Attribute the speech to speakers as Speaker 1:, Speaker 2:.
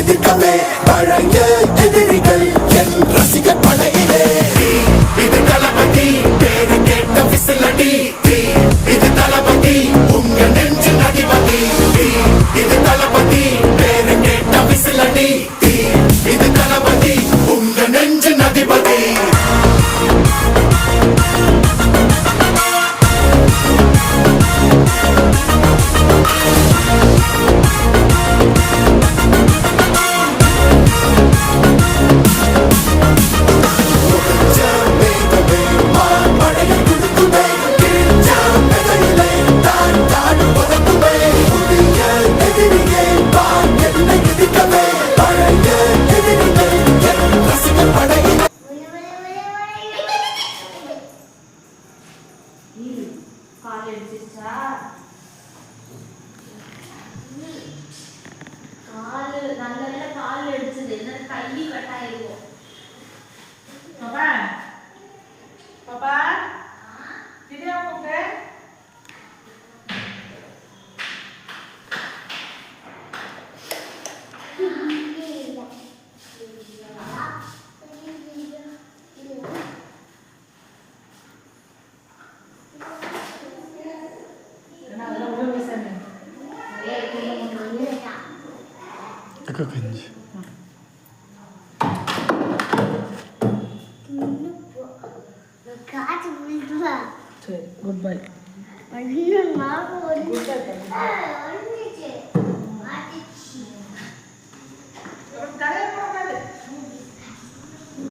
Speaker 1: எதிர்க்கவே பழைய எதிரிகள் என் ரசிகர் படையிலே. இது தளபதி பேரு கேட்ட விசிலடி, இது தளபதி உங்க நெஞ்சு அதிபதி. இது தளபதி பேரு கேட்ட விசிலடி, இது தளபதி உங்க நெஞ்சு அதிபதி.
Speaker 2: கஞ்சி
Speaker 3: சரி குட் பை.
Speaker 2: Good bye.